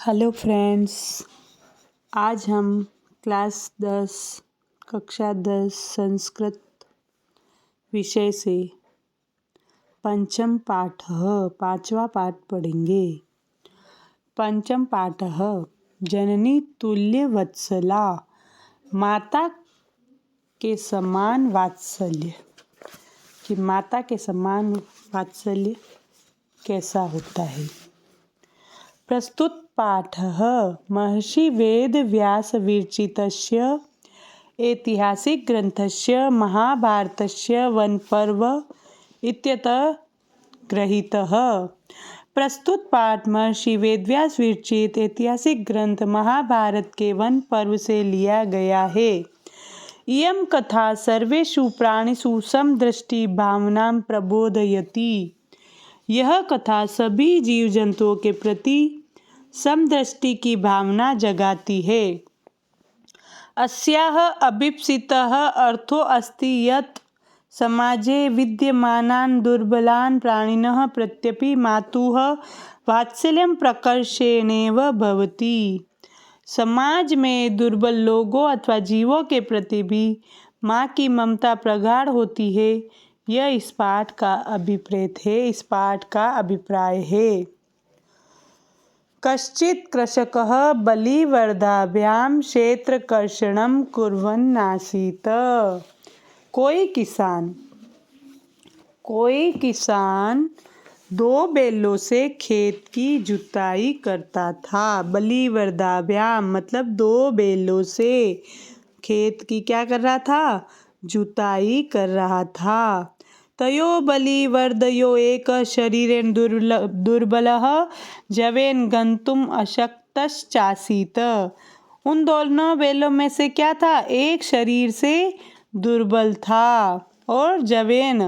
Hello friends, आज हम class 10 कक्षा 10 संस्कृत विषय से पंचम पाठः पांचवा पाठ पढ़ेंगे। पंचम पाठः जननी तुल्य वत्सला, माता के समान वात्सल्य। कि माता के समान वात्सल्य कैसा होता है। प्रस्तुत पाठः महर्षि वेद व्यास विरचितस्य ऐतिहासिक ग्रंथस्य महाभारतस्य वनपर्व इत्यतः गृहीतः। प्रस्तुत पाठ महर्षि वेदव्यास विरचित ऐतिहासिक ग्रंथ महाभारत के वन पर्व से लिया गया है। इयं कथा सर्वेषु प्राणिषु समदृष्टि भावनां प्रबोधयति। यह कथा सभी जीव जंतुओं के प्रति समदृष्टि की भावना जगाती है। अस्याः अभीप्सितः अर्थो अस्ति यत् समाजे विद्यमानान् दुर्बलान् प्राणिनः प्रत्यपि मातुः वात्सल्यं प्रकर्षेणैव भवति। समाज में दुर्बल लोगों अथवा जीवों के प्रति भी माँ की ममता प्रगाढ़ होती है। यह इस पाठ का अभिप्रेत है, इस पाठ का अभिप्राय है। कश्चित् कृषकः बलिवर्धाभ्यां क्षेत्रकर्षणं कुर्वन्नासीत्। कोई किसान 2 बैलों से खेत की जुताई करता था। बलिवर्धाभ्यां मतलब 2 बैलों से खेत की क्या कर रहा था? जुताई कर रहा था। तयो बलिवर्दयो एक शरीरेण दुर्बलः जवेन गन्तुम अशक्तश्चासीत्। उन दोनों बैलों में से क्या था? एक शरीर से दुर्बल था और जवेन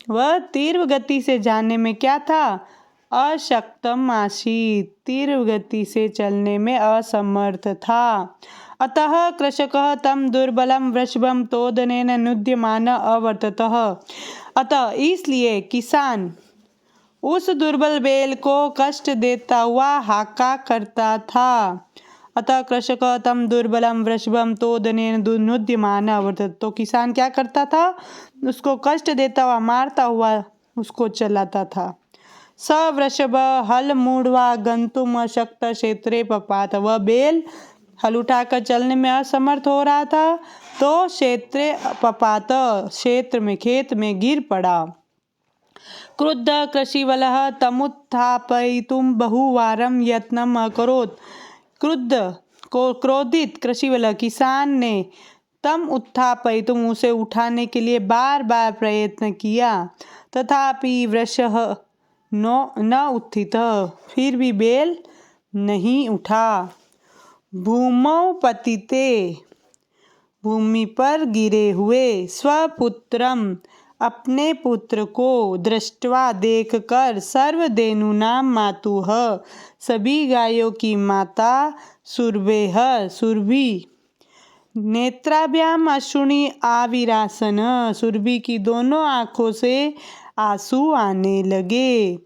वह तीव्र गति से जाने में क्या था? अशक्तम आसीत्, तीव्र गति से चलने में असमर्थ था। अतः कृषकः तं दुर्बलं वृषभं तोदनेन नुद्यमानः अवर्ततः। अतः इसलिए किसान उस दुर्बल बैल को कष्ट देता हुआ हाका करता था। अतः कृषकः तं दुर्बलं वृषभं तोदनेन नुद्यमानः अवर्तत। तो किसान क्या करता था? उसको कष्ट देता हुआ, मारता हुआ उसको चलाता था। स वृषभ हल मूढ़वा गंतुम अशक्त क्षेत्रे पपात। वह बैल हल उठाकर चलने में असमर्थ हो रहा था तो क्षेत्रे पपात, क्षेत्र में खेत में गिर पड़ा। क्रुद्ध कृषिवलः तमुत्थापयितुं बहुवारं यत्नम् अकरोत्। क्रोधित कृषिवल किसान ने तम उत्थापयितुं उसे उठाने के लिए बार बार प्रयत्न किया, तथापि वृषः न उत्थित, फिर भी बैल नहीं उठा। भूमौ पतिते, भूमि पर गिरे हुए। स्वपुत्रम, अपने पुत्र को। दृष्ट्वा, देखकर। सर्वधेनूनां मातुः, सभी गायों की माता। सुरभेः, सुरभि। नेत्राभ्याम अश्रूणि आविरासन, सुरभि की दोनों आँखों से आंसू आने लगे।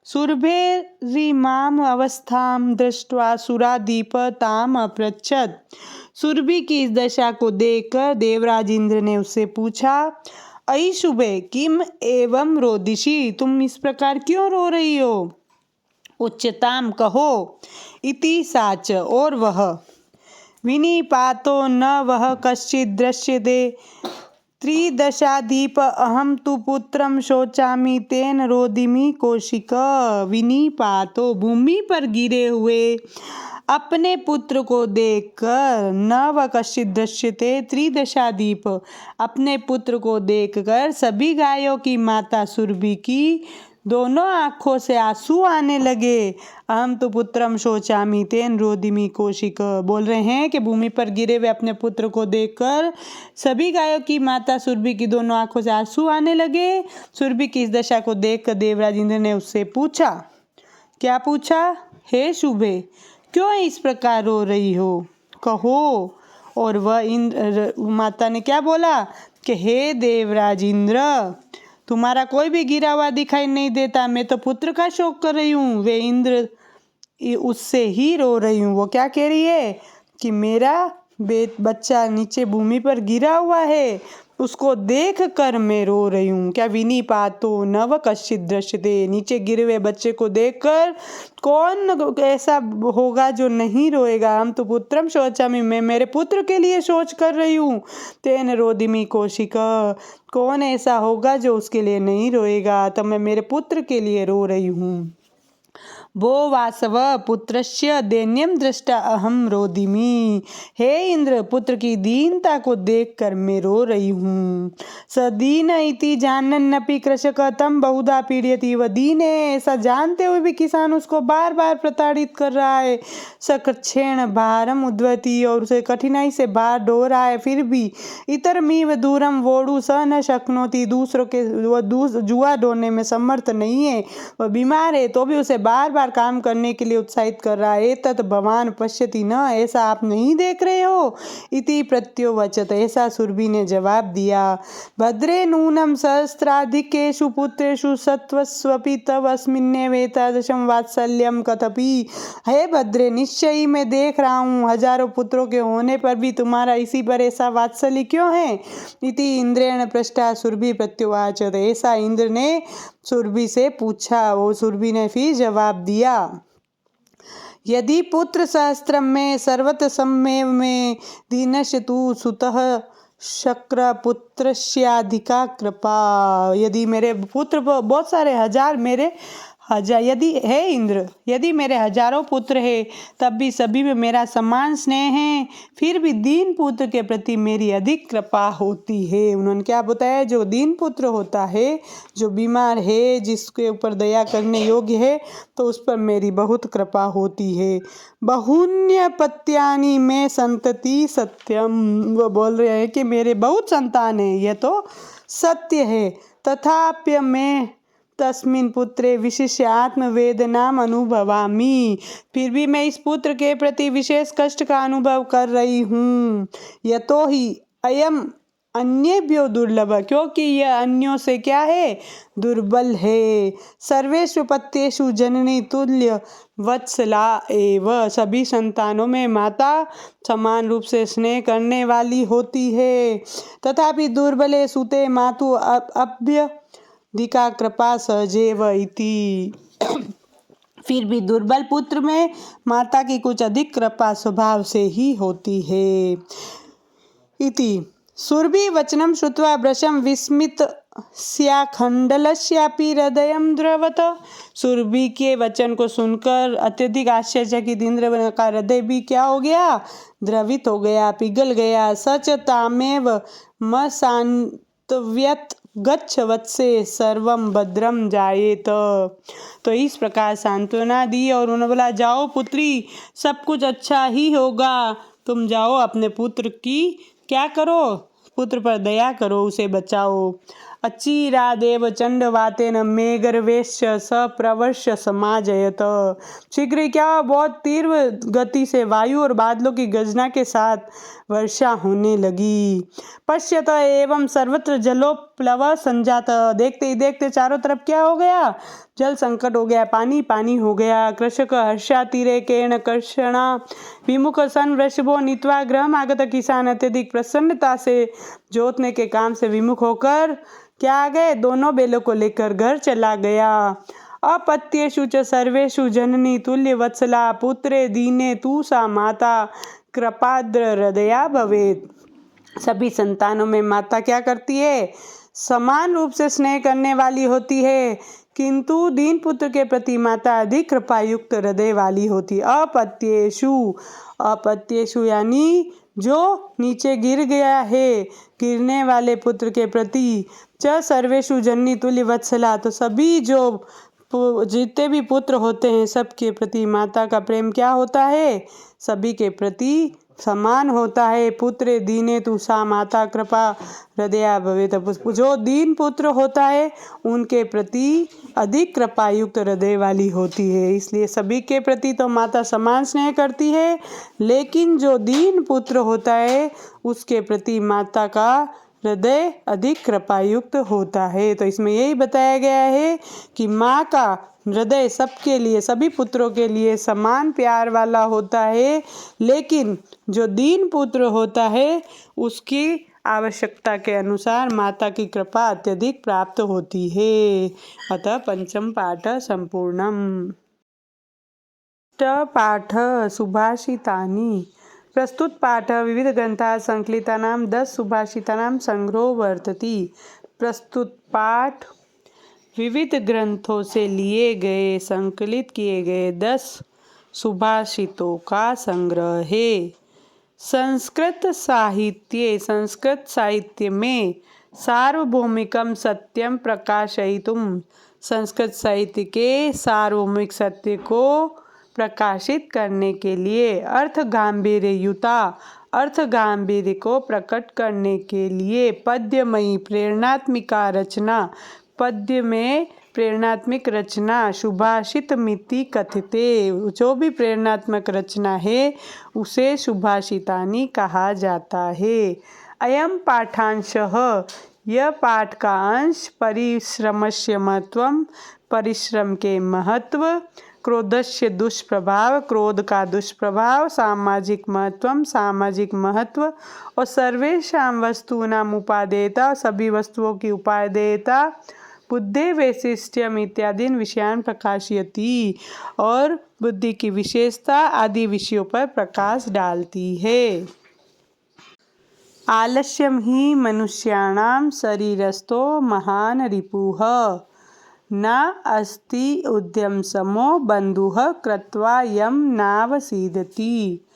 सुरभेरिमाम अवस्थां दृष्ट्वा सुरादीप ताम अपृच्छत्। सुरभि की इस दशा को देखकर देवराज इंद्र ने उससे पूछा, अयि शुभे किम एवं रोदिषि, तुम इस प्रकार क्यों रो रही हो? उच्यताम, कहो। इति साच, और वह। विनिपातो न वह कश्चित् दृश्यते त्रिदशाधिप अहम तु पुत्रम शोचामि तेन रोदिमि कौशिक। विनिपातो, भूमि पर गिरे हुए अपने पुत्र को देखकर। न वह कश्चित् दृश्यते त्रिदशाधिप, अपने पुत्र को देखकर सभी गायों की माता सुरभि की दोनों आँखों से आंसू आने लगे। अहम तो पुत्रम शोचामि तेन रोदिमि कौशिक, बोल रहे हैं कि भूमि पर गिरे हुए अपने पुत्र को देखकर सभी गायों की माता सुरभि की दोनों आँखों से आंसू आने लगे। सुरभि की इस दशा को देखकर देवराज इंद्र ने उससे पूछा, क्या पूछा? हे शुभे, क्यों इस प्रकार रो रही हो? कहो। और वह माता ने क्या बोला कि हे देवराज इंद्र, तुम्हारा कोई भी गिरा हुआ दिखाई नहीं देता, मैं तो पुत्र का शोक कर रही हूँ। वे इंद्र उससे ही रो रही हूँ। वो क्या कह रही है कि मेरा बच्चा नीचे भूमि पर गिरा हुआ है, उसको देख कर मैं रो रही हूँ। क्या विनिपातो नव कश्चित् दृश्यते, नीचे गिरे हुए बच्चे को देखकर कौन ऐसा होगा जो नहीं रोएगा। हम तो पुत्रम शोचामि, मैं मेरे पुत्र के लिए सोच कर रही हूँ। तेन रोदिमि कौशिक, कौन ऐसा होगा जो उसके लिए नहीं रोएगा, तो मैं मेरे पुत्र के लिए रो रही हूँ। वो वासव पुत्रस्य दैन्यम दृष्टा अहम रोदिमि, हे इंद्र पुत्र की दीनता को देखकर मैं रो रही हूँ। सदीन इति जानन्नपि कृषक तम बहुधा पीड़यति, वह दीन है ऐसा जानते हुए भी किसान उसको बार बार प्रताड़ित कर रहा है। सकृच्छेण भारम उद्वती, और उसे कठिनाई से भार ढो रहा है। फिर भी इतरमीव दूरम वोडु स न शक्नोति, दूसरों के वह जुआ ढोने में समर्थ नहीं है, वह बीमार है तो भी उसे बार बार काम करने के लिए उत्साहित कर रहा है। तत् भवान पश्यति न, ऐसा आप नहीं देख रहे हो। इति प्रत्योवचत, ऐसा सुरभि ने जवाब दिया। भद्रे नूनम सहस्राधिकेषु पुत्रेषु सत्वस्वपि तव अस्मिन्नेवेतादृशं वात्सल्यम कथपि, हे भद्रे निश्चय ही मैं देख रहा हूँ, हजारों पुत्रों के होने पर भी तुम्हारा इसी पर ऐसा वात्सल्य क्यों है। इति इंद्रेण पृष्ठा सुरभि प्रत्युवाचत, ऐसा इंद्र ने सुरभि से पूछा। वो सुरभि ने फिर जवाब दिया। यदि पुत्र सहस्त्रम में सर्वत सम्मेव में दीनश तु सुतः शक्र पुत्रस्याधिका कृपा, यदि मेरे पुत्र बहुत सारे हजार मेरे यदि है इंद्र, यदि मेरे हजारों पुत्र है तब भी सभी में मेरा समान स्नेह है, फिर भी दीन पुत्र के प्रति मेरी अधिक कृपा होती है। उन्होंने क्या बताया, जो दीन पुत्र होता है, जो बीमार है, जिसके ऊपर दया करने योग्य है, तो उस पर मेरी बहुत कृपा होती है। बहुन्य पत्यानि में संतति सत्यम, वो बोल रहे हैं कि मेरे बहुत संतान है, यह तो सत्य है। तथाप्य मैं तस्मिन् पुत्रे विशिष्य आत्मवेदनाम अनुभवामि, फिर भी मैं इस पुत्र के प्रति विशेष कष्ट का अनुभव कर रही हूँ। यतो ही अयम अन्येभ्यो दुर्लभ, क्योंकि यह अन्यों से क्या है, दुर्बल है। सर्वेषु पत्येषु जननी तुल्य वत्सला एव, सभी संतानों में माता समान रूप से स्नेह करने वाली होती है। तथापि दुर्बले सुते मातु अभ्य दिका कृपा सजेव इति, फिर भी दुर्बल पुत्र में माता की कुछ अधिक कृपा स्वभाव से ही होती है। इति सुरभि वचनम श्रुत्वा वृषं विस्मित स्याखंडलस्यापि हृदयं द्रवत, सुरभि के वचन को सुनकर अत्यधिक आश्चर्यचकित इंद्र का हृदय भी क्या हो गया, द्रवित हो गया, पिघल गया। सच तामेव मसान्तव्यत गच्छ वत्से सर्वम भद्रम जायेत, तो इस प्रकार सांत्वना दी और उन्होंने बोला, जाओ पुत्री, सब कुछ अच्छा ही होगा, तुम जाओ अपने पुत्र की क्या करो, पुत्र पर दया करो, उसे बचाओ। अचिरादेव चंडवातेन मेघर्वेश्च सप्रवर्ष्य समाजयत, शीघ्र ही क्या, बहुत तीव्र गति से वायु और बादलों की गर्जना के साथ वर्षा होने लगी। पश्यत एवं सर्वत्र जलोप्लव संजात, देखते ही देखते चारों तरफ क्या हो गया, जल संकट हो गया, पानी पानी हो गया। कृषक हर्षातिरेकेण कर्षणा विमुख सन वृषभो नीत्वा गृहम् आगत, किसान अत्यधिक प्रसन्नता से जोतने के काम से विमुख होकर क्या आ गए, दोनों बेलों को लेकर घर चला गया। अपत्येषु च सर्वेषु जननी तुल्य वत्सला पुत्रे दीने तू सा माता कृपाद्र हृदया भवेत्, सभी संतानों में माता क्या करती है, समान रूप से स्नेह करने वाली होती है, किंतु दीन पुत्र के प्रति माता अधिक कृपायुक्त हृदय वाली होती है। अपत्येषु, अपत्येषु यानी जो नीचे गिर गया है, गिरने वाले पुत्र के प्रति, च सर्वेषु जननी तुल्य वत्सला, तो सभी जो जितने भी पुत्र होते हैं सबके प्रति माता का प्रेम क्या होता है, सभी के प्रति समान होता है। पुत्र दीने तु सा माता कृपा हृदया भवेत्, जो दीन पुत्र होता है उनके प्रति अधिक कृपायुक्त हृदय वाली होती है। इसलिए सभी के प्रति तो माता समान स्नेह करती है, लेकिन जो दीन पुत्र होता है उसके प्रति माता का हृदय अधिक कृपायुक्त होता है। तो इसमें यही बताया गया है कि माँ का हृदय सबके लिए, सभी पुत्रों के लिए समान प्यार वाला होता है, लेकिन जो दीन पुत्र होता है उसकी आवश्यकता के अनुसार माता की कृपा अत्यधिक प्राप्त होती है। अतः पंचम पाठ संपूर्णम। पाठ सुभाषितानि। प्रस्तुत पाठ विविध ग्रंथाः संकलितानां 10 सुभाषितानां संग्रहो वर्तते। प्रस्तुत पाठ विविध ग्रंथों से लिए गए संकलित किए गए 10 सुभाषितों का संग्रह है। संस्कृत साहित्य में सार्वभौमिकम सत्यम प्रकाशयितुम, संस्कृत साहित्य के सार्वभौमिक सत्य को प्रकाशित करने के लिए, अर्थ गांभीर्य को प्रकट करने के लिए पद्यमयी प्रेरणात्मिका रचना, पद्य में प्रेरणात्मक रचना सुभाषित मिति कथ्यते, जो भी प्रेरणात्मक रचना है उसे सुभाषितानि कहा जाता है। अयम पाठांशः, यह पाठ का अंश परिश्रमस्य महत्वम, परिश्रम के महत्व, क्रोधस्य दुष्प्रभाव, क्रोध का दुष्प्रभाव, सामाजिक महत्वम, सामाजिक महत्व, और सर्वेषां वस्तूनां उपादेयता, सभी वस्तुओं की उपादेयता, बुद्धि वैशिष्ट्यम इत्यादि विषयान् प्रकाशयति, और बुद्धि की विशेषता आदि विषयों पर प्रकाश डालती है। आलस्यम ही मनुष्याणां शरीरस्थो महान् रिपुः, न अस्ति उद्यम समो बंधुः कृत्वा यम नावसीदति।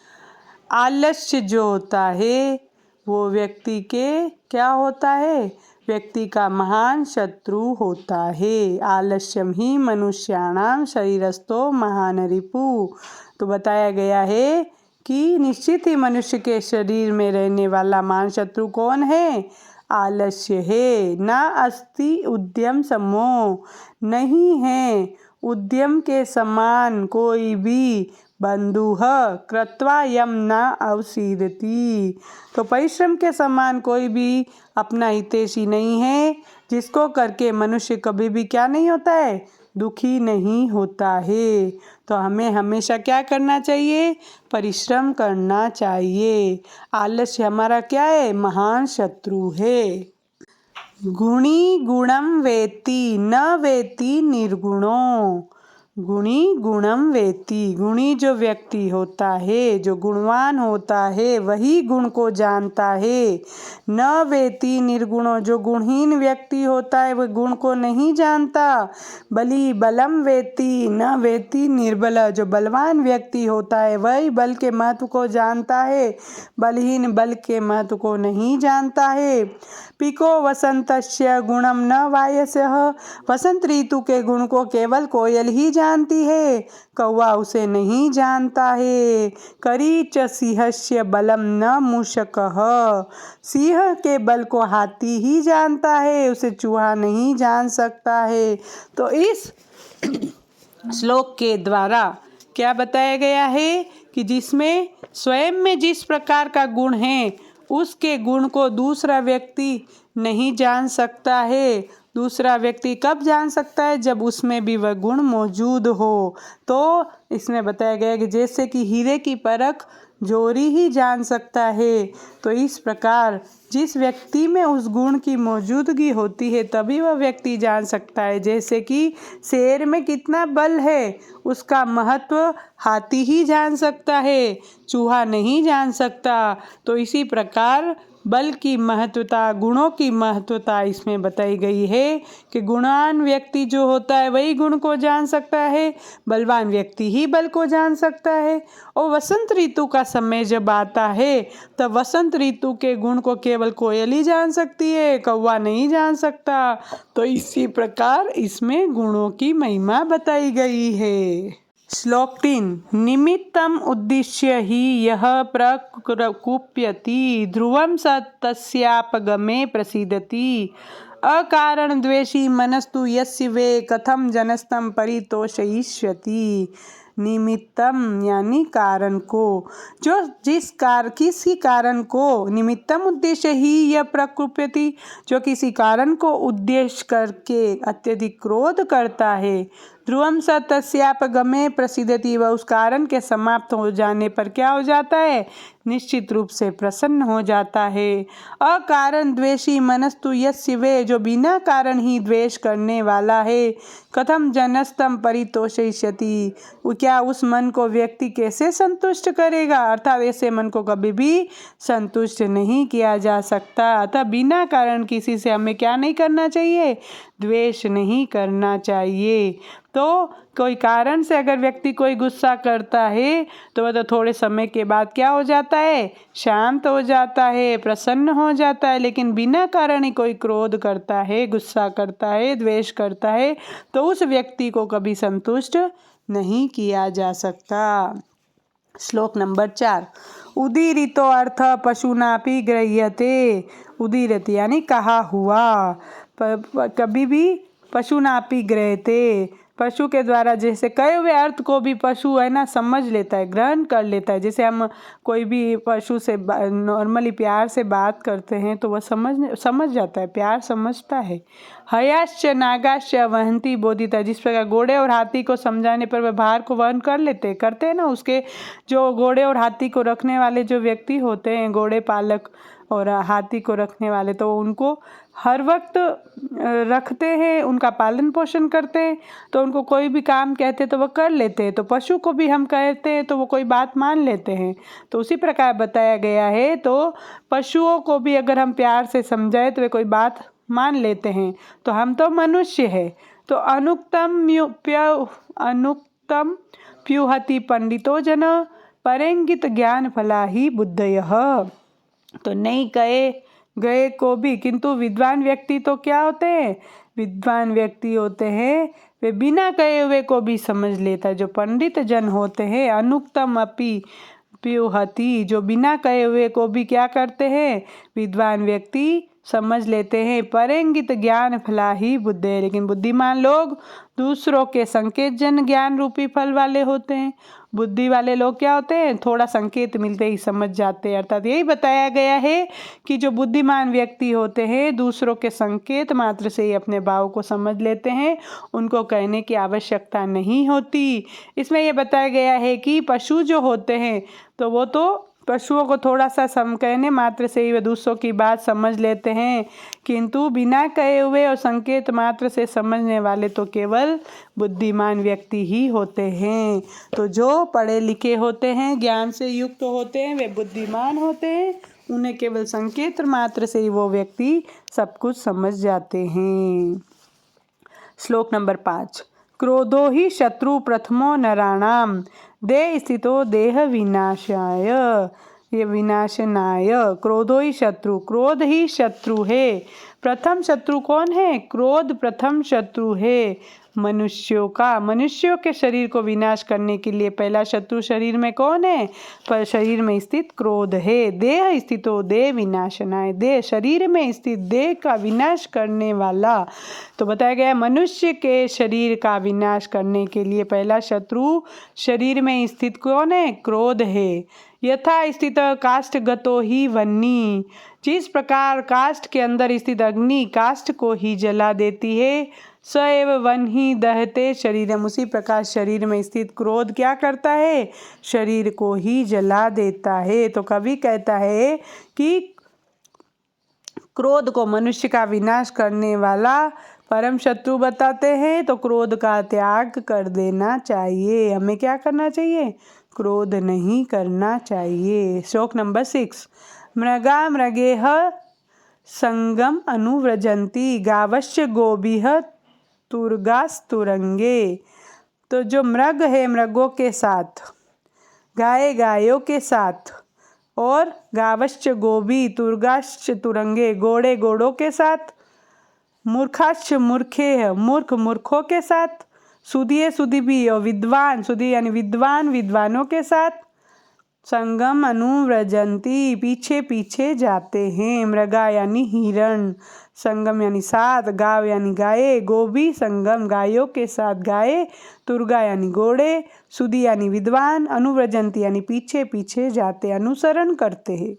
आलस्य जो होता है वो व्यक्ति के क्या होता है, व्यक्ति का महान शत्रु होता है। आलस्यम ही मनुष्याणाम शरीरस्थो महान रिपु, तो बताया गया है कि निश्चित ही मनुष्य के शरीर में रहने वाला महान शत्रु कौन है, आलस्य है। ना अस्ति उद्यम समो, नहीं है उद्यम के समान कोई भी बंधु कृत्वा यम न अवसीदति, तो परिश्रम के समान कोई भी अपना हितैषी नहीं है, जिसको करके मनुष्य कभी भी क्या नहीं होता है, दुखी नहीं होता है। तो हमें हमेशा क्या करना चाहिए, परिश्रम करना चाहिए। आलस्य हमारा क्या है, महान शत्रु है। गुणी गुणम वेत्ति न वेत्ति निर्गुणो, गुणी गुणम वेत्ति, गुणी जो व्यक्ति होता है, जो गुणवान होता है वही गुण को जानता है। न वेत्ति निर्गुणो, जो गुणहीन व्यक्ति होता है वह गुण को नहीं जानता। बली बलम वेत्ति न वेत्ति निर्बल, जो बलवान व्यक्ति होता है वही बल के महत्व को जानता है, बलहीन बल के महत्व को नहीं जानता है। पिको वसंतस्य गुणम न वायसः, वसंत ऋतु के गुण को केवल कोयल ही जानती है, कौवा उसे नहीं जानता है। करीच सिंहस्य बलम न मूषकः, सिंह के बल को हाथी ही जानता है, उसे चूहा नहीं जान सकता है। तो इस श्लोक के द्वारा क्या बताया गया है कि जिसमें स्वयं में जिस प्रकार का गुण है उसके गुण को दूसरा व्यक्ति नहीं जान सकता है। दूसरा व्यक्ति कब जान सकता है, जब उसमें भी वह गुण मौजूद हो। तो इसमें बताया गया कि जैसे कि हीरे की परख जोरी ही जान सकता है, तो इस प्रकार जिस व्यक्ति में उस गुण की मौजूदगी होती है तभी वह व्यक्ति जान सकता है। जैसे कि शेर में कितना बल है उसका महत्व हाथी ही जान सकता है, चूहा नहीं जान सकता। तो इसी प्रकार बल की महत्वता, गुणों की महत्वता इसमें बताई गई है कि गुणवान व्यक्ति जो होता है वही गुण को जान सकता है, बलवान व्यक्ति ही बल को जान सकता है। और वसंत ऋतु का समय जब आता है तब वसंत ऋतु के गुण को केवल कोयल ही जान सकती है, कौवा नहीं जान सकता। तो इसी प्रकार इसमें गुणों की महिमा बताई गई है। श्लोक 3, निमित्तम उद्दिश्य ही यह प्रकुप्यति, ध्रुवम स तस्यापगमे प्रसीदति, अकारण द्वेषी मनस्तु यस्य वे कथम जनस्तम परितोषयिष्यति। निमित्तम यानी कारण को, जो किसी कारण को, निमित्तम उद्देश्य ही यह प्रकुप्यति, जो किसी कारण को उद्देश्य करके अत्यधिक क्रोध करता है, ध्रुवम स तस्यापगमे प्रसिद्धति, वह उस कारण के समाप्त हो जाने पर क्या हो जाता है, निश्चित रूप से प्रसन्न हो जाता है। अकारण द्वेषी मनस्तु यस्य वे, जो बिना कारण ही द्वेष करने वाला है, कथम जनस्तम परितोषयिष्यति, क्या उस मन को व्यक्ति कैसे संतुष्ट करेगा, अर्थात ऐसे मन को कभी भी संतुष्ट नहीं किया जा सकता। अतः बिना कारण किसी से हमें क्या नहीं करना चाहिए, द्वेष नहीं करना चाहिए। तो कोई कारण से अगर व्यक्ति कोई गुस्सा करता है तो वह तो थोड़े समय के बाद क्या हो जाता है, शांत हो जाता है, प्रसन्न हो जाता है। लेकिन बिना कारण ही कोई क्रोध करता है, गुस्सा करता है, द्वेष करता है, तो उस व्यक्ति को कभी संतुष्ट नहीं किया जा सकता। श्लोक नंबर 4। उदीरितो अर्थ पशुनापि गृह्यते, उदीरित यानी कहा हुआ, कभी भी पशुनापि गृह्यते, पशु के द्वारा जैसे कहे हुए अर्थ को भी पशु है ना समझ लेता है, ग्रहण कर लेता है। जैसे हम कोई भी पशु से नॉर्मली प्यार से बात करते हैं तो वह समझ जाता है, प्यार समझता है। हयाश्च नागाश्च वहंती बोधिता, जिस प्रकार घोड़े और हाथी को समझाने पर वह भार को वहन करते हैं ना, उसके जो घोड़े और हाथी को रखने वाले जो व्यक्ति होते हैं, घोड़े पालक और हाथी को रखने वाले, तो उनको हर वक्त रखते हैं, उनका पालन पोषण करते हैं, तो उनको कोई भी काम कहते तो वो कर लेते हैं। तो पशु को भी हम कहते हैं तो वो कोई बात मान लेते हैं। तो उसी प्रकार बताया गया है, तो पशुओं को भी अगर हम प्यार से समझाए तो वे कोई बात मान लेते हैं। तो हम तो मनुष्य है, तो अनुक्तम प्युहति पंडितो जन परेंगित ज्ञान फला ही बुद्धयः, तो नहीं कहे गए को भी, किंतु विद्वान व्यक्ति तो क्या होते हैं, विद्वान व्यक्ति होते हैं वे बिना कहे हुए को भी समझ लेता है। जो पंडित जन होते हैं, अनुक्तम अपि प्युहति, जो बिना कहे हुए को भी क्या करते हैं, विद्वान व्यक्ति समझ लेते हैं। परेंगित ज्ञान फला ही बुद्धे, लेकिन बुद्धिमान लोग दूसरों के संकेत जन ज्ञान रूपी फल वाले होते हैं। बुद्धि वाले लोग क्या होते हैं, थोड़ा संकेत मिलते ही समझ जाते हैं। अर्थात यही बताया गया है कि जो बुद्धिमान व्यक्ति होते हैं दूसरों के संकेत मात्र से ही अपने भाव को समझ लेते हैं, उनको कहने की आवश्यकता नहीं होती। इसमें यह बताया गया है कि पशु जो होते हैं तो वो तो पशुओं को थोड़ा सा कहने मात्र से ही वे दूसरों की बात समझ लेते हैं, किंतु बिना कहे हुए और संकेत मात्र से समझने वाले तो केवल बुद्धिमान व्यक्ति ही होते हैं। तो जो पढ़े लिखे होते हैं, ज्ञान से युक्त होते हैं, वे बुद्धिमान होते हैं। उन्हें केवल संकेत मात्र से ही वो व्यक्ति सब कुछ समझ जाते हैं। श्लोक नंबर 5। क्रोधो ही शत्रु प्रथमो नराणाम, देह स्थितो देह विनाशाय, ये विनाशनाय। क्रोधो ही शत्रु, क्रोध ही शत्रु है। प्रथम शत्रु कौन है, क्रोध प्रथम शत्रु है मनुष्यों का। मनुष्यों के शरीर को विनाश करने के लिए पहला शत्रु शरीर में कौन है, पर शरीर में स्थित क्रोध है। देह स्थितो देह विनाशनाय, देह शरीर में स्थित देह का विनाश करने वाला। तो बताया गया मनुष्य के शरीर का विनाश करने के लिए पहला शत्रु शरीर में स्थित कौन है, क्रोध है। यथा स्थित काष्ठ गतो ही वह्नि, जिस प्रकार काष्ठ के अंदर स्थित अग्नि काष्ठ को ही जला देती है, स एव वह्नि दहते शरीरम, उसी प्रकार शरीर में स्थित क्रोध क्या करता है, शरीर को ही जला देता है। तो कवि कहता है कि क्रोध को मनुष्य का विनाश करने वाला परम शत्रु बताते हैं। तो क्रोध का त्याग कर देना चाहिए, हमें क्या करना चाहिए, क्रोध नहीं करना चाहिए। श्लोक नंबर 6। मृगा मृगेह संगम अनुव्रजंती, गावश्च गोभिः तुरगास्तुरंगे। तो जो मृग है मृगों के साथ, गाय गायों के साथ, और गावश्च गोभी तुरगाश्च तुरंगे, घोड़े घोड़ों के साथ, मूर्खाश्च मूर्खे मूर्ख मूर्खों के साथ, सुधिये सुधी भी और विद्वान, सुधी यानी विद्वान विद्वानों के साथ, संगम अनुव्रजंती पीछे पीछे जाते हैं। मृगा यानी हिरण, संगम यानी साथ, गाव यानी गाय, गोभी संगम गायों के साथ गाय, तुर्गा यानी घोड़े, सुधी यानी विद्वान, अनुव्रजंती यानी पीछे पीछे जाते, अनुसरण करते हैं।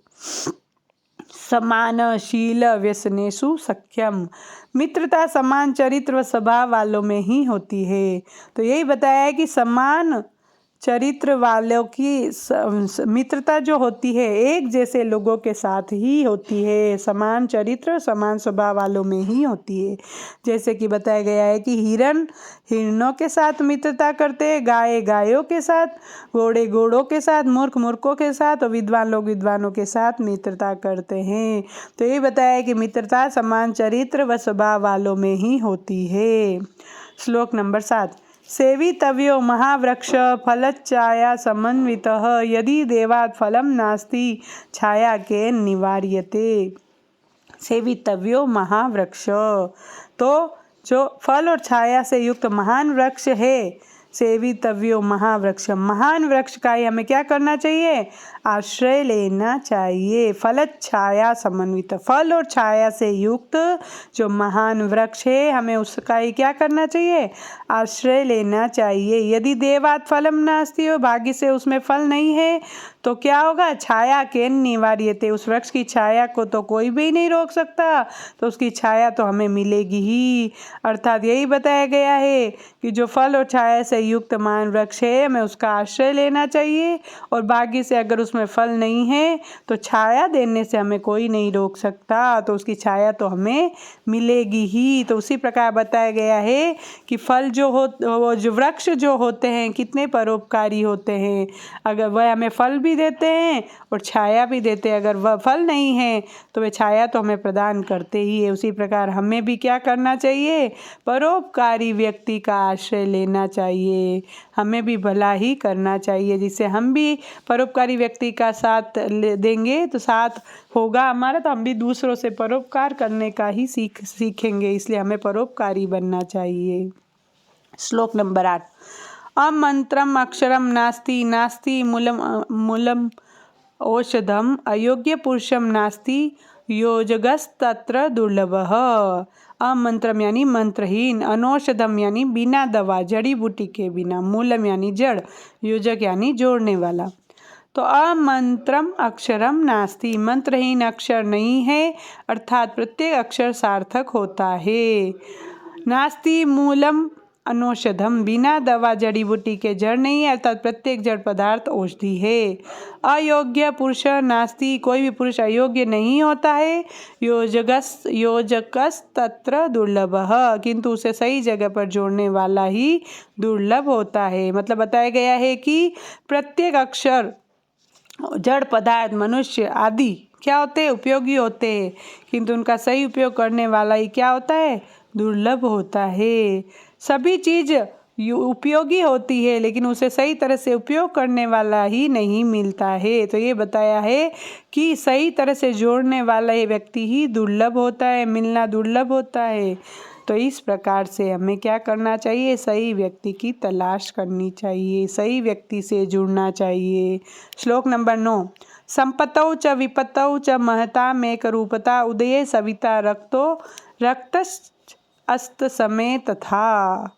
समानशील व्यसनेषु सख्यम। मित्रता समान चरित्र व स्वभाव वालों में ही होती है। तो यही बताया है कि समान चरित्र वालों की मित्रता जो होती है एक जैसे लोगों के साथ ही होती है, समान चरित्र समान स्वभाव वालों में ही होती है। जैसे कि बताया गया है कि हिरण हिरणों के साथ मित्रता करते हैं, गाय गायों के साथ, घोड़े घोड़ों के साथ, मूर्ख मूर्खों के साथ और विद्वान लोग विद्वानों के साथ मित्रता करते हैं। तो ये बताया है कि मित्रता समान चरित्र व स्वभाव वालों में ही होती है। श्लोक नंबर 7। सेवितव्यो महावृक्ष फलच्छाया समन्वितः यदि देवात् फलं नास्ति छाया के निवार्यते। सेवितव्यो महावृक्ष, तो जो फल और छाया से युक्त महान वृक्ष है, सेवितव्यो महावृक्ष, महान वृक्ष का ही हमें क्या करना चाहिए, आश्रय लेना चाहिए। फल छाया समन्वित, फल और छाया से युक्त जो महान वृक्ष है हमें उसका ही क्या करना चाहिए, आश्रय लेना चाहिए। यदि देवात् फलम नास्ति हो, भाग्य से उसमें फल नहीं है तो क्या होगा, छाया के निवार्यते, उस वृक्ष की छाया को तो कोई भी नहीं रोक सकता, तो उसकी छाया तो हमें मिलेगी ही। अर्थात यही बताया गया है कि जो फल और छाया से युक्त महान वृक्ष है हमें उसका आश्रय लेना चाहिए, और भाग्य से अगर उसमें फल नहीं है तो छाया देने से हमें कोई नहीं रोक सकता, तो उसकी छाया तो हमें मिलेगी ही। तो उसी प्रकार बताया गया है कि फल वो जो वृक्ष जो होते हैं कितने परोपकारी होते हैं, अगर वह हमें फल भी देते हैं और छाया भी देते हैं। अगर वह फल नहीं है तो वे छाया तो हमें प्रदान करते ही है। उसी प्रकार हमें भी क्या करना चाहिए, परोपकारी व्यक्ति का आश्रय लेना चाहिए, हमें भी भला ही करना चाहिए, जिससे हम भी परोपकारी व्यक्ति का साथ देंगे तो साथ होगा हमारा, तो हम भी दूसरों से परोपकार करने का ही सीखेंगे। इसलिए हमें परोपकारी बनना चाहिए। श्लोक नंबर 8। अमंत्रम अक्षरम नास्ति नास्ति मूलम औषधम अयोग्य पुरुषम नास्ति योजगस्तत्र दुर्लभः। अमंत्रम यानी मंत्रहीन, अनौषधम यानी बिना दवा जड़ी बूटी के बिना, मूलम यानी जड़, योजक यानी जोड़ने वाला। तो अमंत्रम अक्षरम नास्ति, मंत्रहीन अक्षर नहीं है, अर्थात प्रत्येक अक्षर सार्थक होता है। नास्ति मूलम अनौषधम, बिना दवा जड़ी बूटी के जड़ नहीं है, अर्थात प्रत्येक जड़ पदार्थ औषधि है। अयोग्य पुरुष नास्ति, कोई भी पुरुष अयोग्य नहीं होता है। योजकस तत्र दुर्लभः, किंतु उसे सही जगह पर जोड़ने वाला ही दुर्लभ होता है। मतलब बताया गया है कि प्रत्येक अक्षर जड़ पदार्थ मनुष्य आदि क्या होते हैं, उपयोगी होते हैं, किंतु उनका सही उपयोग करने वाला ही क्या होता है, दुर्लभ होता है। सभी चीज़ उपयोगी होती है लेकिन उसे सही तरह से उपयोग करने वाला ही नहीं मिलता है। तो ये बताया है कि सही तरह से जोड़ने वाला ये व्यक्ति ही दुर्लभ होता है, मिलना दुर्लभ होता है। तो इस प्रकार से हमें क्या करना चाहिए, सही व्यक्ति की तलाश करनी चाहिए, सही व्यक्ति से जुड़ना चाहिए। श्लोक नंबर 9। संपतौ च विपतौ च महता मेक रूपता उदये सविता रक्तो रक्तस्त समय तथा।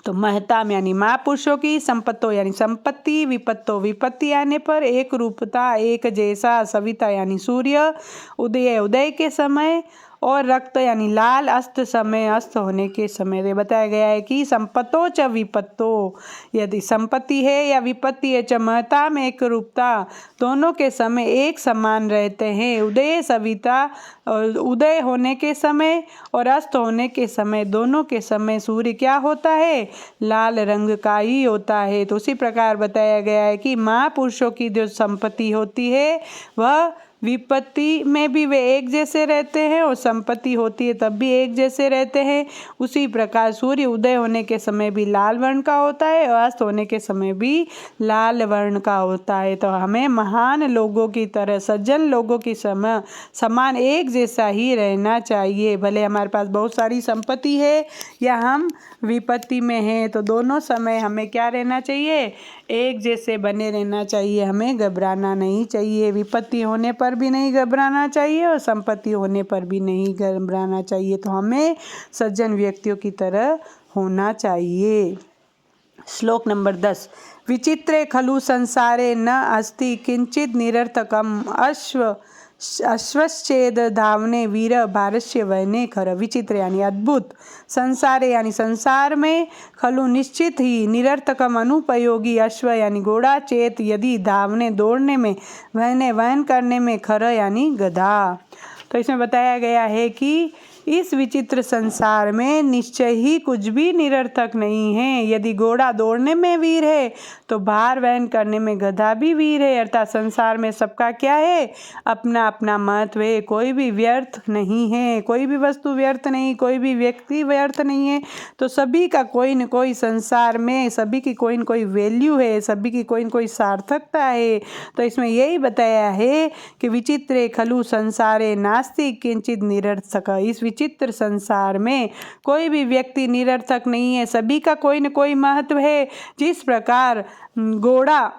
तो महता यानी महापुरुषों की, संपत्तो यानी संपत्ति, विपत्तो विपत्ति आने पर, एक रूपता एक जैसा, सविता यानी सूर्य, उदय उदय के समय, और रक्त यानी लाल, अस्त समय अस्त होने के समय। ये बताया गया है कि संपत्तो च विपत्तो, यदि संपत्ति है या विपत्ति है, च महता में एक रूपता, दोनों के समय एक समान रहते हैं। उदय सविता, उदय होने के समय और अस्त होने के समय, दोनों के समय सूर्य क्या होता है, लाल रंग का ही होता है। तो उसी प्रकार बताया गया है कि महापुरुषों की जो संपत्ति होती है वह विपत्ति में भी वे एक जैसे रहते हैं और संपत्ति होती है तब भी एक जैसे रहते हैं। उसी प्रकार सूर्य उदय होने के समय भी लाल वर्ण का होता है और अस्त होने के समय भी लाल वर्ण का होता है। तो हमें महान लोगों की तरह, सज्जन लोगों की समान एक जैसा ही रहना चाहिए। भले हमारे पास बहुत सारी संपत्ति है या हम विपत्ति में हैं, तो दोनों समय हमें क्या रहना चाहिए, एक जैसे बने रहना चाहिए, हमें घबराना नहीं चाहिए। विपत्ति होने पर भी नहीं घबराना चाहिए और संपत्ति होने पर भी नहीं घबराना चाहिए। तो हमें सज्जन व्यक्तियों की तरह होना चाहिए। श्लोक नंबर 10। विचित्रे खलु संसारे न अस्ति किंचित निरर्थकम अश्व अश्वश्चेद धावने वीर भारस्य वहने खर। विचित्र यानी अद्भुत, संसारे यानी संसार में, खलु निश्चित ही, निरर्थकम अनुपयोगी, अश्व यानी घोड़ा, चेत यदि, धावने दौड़ने में, वहने वहन करने में, खर यानी गधा। तो इसमें बताया गया है कि इस विचित्र संसार में निश्चय ही कुछ भी निरर्थक नहीं है। यदि घोड़ा दौड़ने में वीर है तो भार वहन करने में गधा भी वीर है। अर्थात संसार में सबका क्या है, अपना अपना महत्व है। कोई भी व्यर्थ नहीं है, कोई भी वस्तु व्यर्थ नहीं, कोई भी व्यक्ति व्यर्थ नहीं है। तो सभी का कोई न कोई संसार में, सभी की कोई न कोई वैल्यू है, सभी की कोई न कोई सार्थकता है। तो इसमें यही बताया है कि विचित्रे खलु संसारे नास्ति किंचित निरर्थक। इस विचित्र संसार में कोई भी व्यक्ति निरर्थक नहीं है, सभी का कोई न कोई महत्व है। जिस प्रकार घोड़ा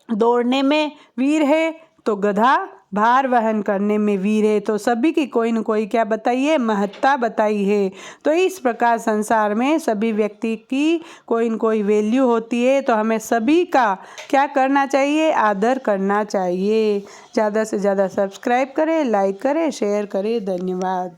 दौड़ने में वीर है तो गधा भार वहन करने में वीर है। तो सभी की कोई न कोई क्या बताइए, महत्ता बताई है। तो इस प्रकार संसार में सभी व्यक्ति की कोई न कोई वैल्यू होती है। तो हमें सभी का क्या करना चाहिए, आदर करना चाहिए। ज़्यादा से ज़्यादा सब्सक्राइब करें, लाइक करें, शेयर करें। धन्यवाद।